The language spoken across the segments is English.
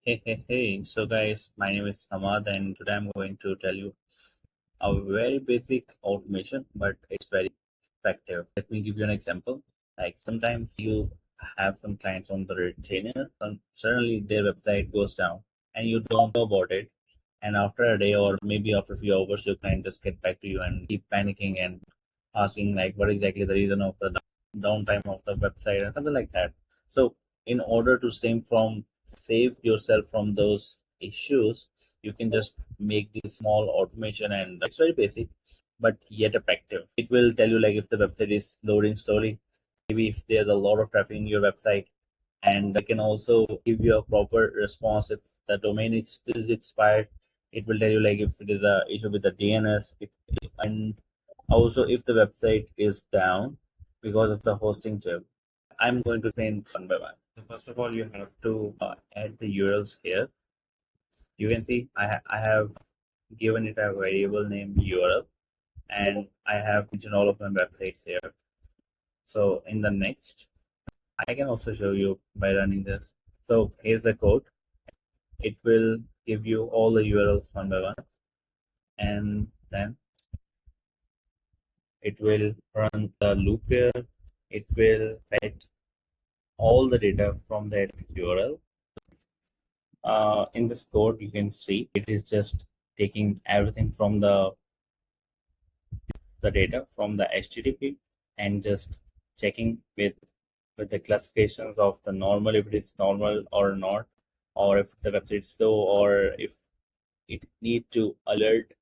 Hey. So guys, my name is Hamad and today I'm going to tell you a very basic automation, but it's very effective. Let me give you an example. Like sometimes you have some clients on the retainer and suddenly their website goes down and you don't know about it. And after a day or maybe after a few hours, your client just get back to you and keep panicking and asking like what exactly the reason of the downtime of the website and something like that. So in order to save yourself from those issues, you can just make this small automation, and it's very basic but yet effective. It will tell you like if the website is loading slowly, maybe if there's a lot of traffic in your website, and it can also give you a proper response if the domain is expired. It will tell you like if it is a issue with the DNS, and also if the website is down because of the hosting too. I'm going to explain one by one. So first of all, you have to add the URLs here. You can see I have given it a variable named URL, and I have mentioned all of my websites here. So in the next, I can also show you by running this. So here's the code. It will give you all the URLs one by one, and then it will run the loop here. It will fetch all the data from that URL. In this code, you can see it is just taking everything from the data from the HTTP and just checking with the classifications of the normal, if it is normal or not, or if the website is slow, or if it need to alert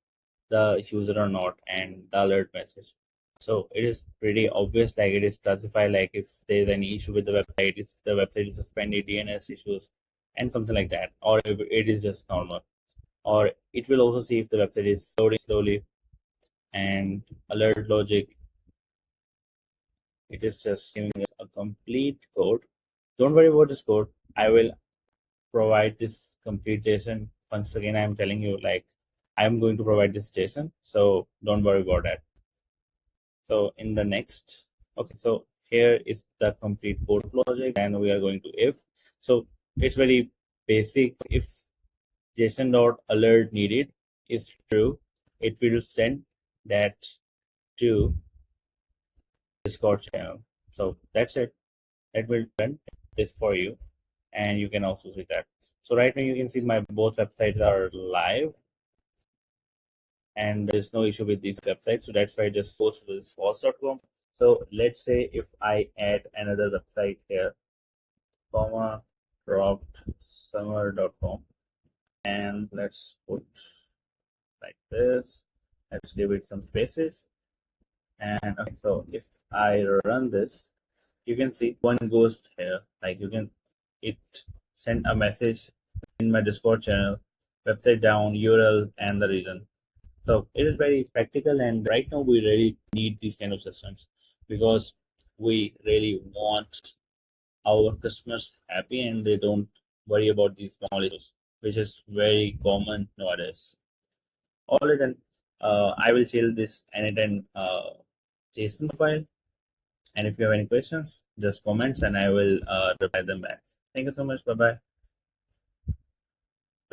the user or not, and the alert message. So it is pretty obvious, like it is classified like if there's any issue with the website, if the website is suspended, DNS issues, and something like that, or if it is just normal. Or it will also see if the website is loading slowly, and alert logic. It is just giving us a complete code. Don't worry about this code. I will provide this complete JSON. Once again, I'm telling you, like, I'm going to provide this JSON, so don't worry about that. So in the next, okay, so here is the complete code logic, and we are going to if. So it's very basic. If JSON dot alert needed is true, it will send that to Discord channel. So that's it. That will run this for you, and you can also see that. So right now you can see my both websites are live, and there's no issue with these websites. So that's why I just post this false.com. So let's say if I add another website here, comma summer.com, and let's put like this. Let's give it some spaces. And okay, so if I run this, you can see one goes here. Like you can, it send a message in my Discord channel, website down, URL, and the reason. So it is very practical, and right now we really need these kind of systems because we really want our customers happy and they don't worry about these small issues, which is very common nowadays. All right, then I will share this n8n JSON file, and if you have any questions, just comments and I will reply them back. Thank you so much. Bye bye.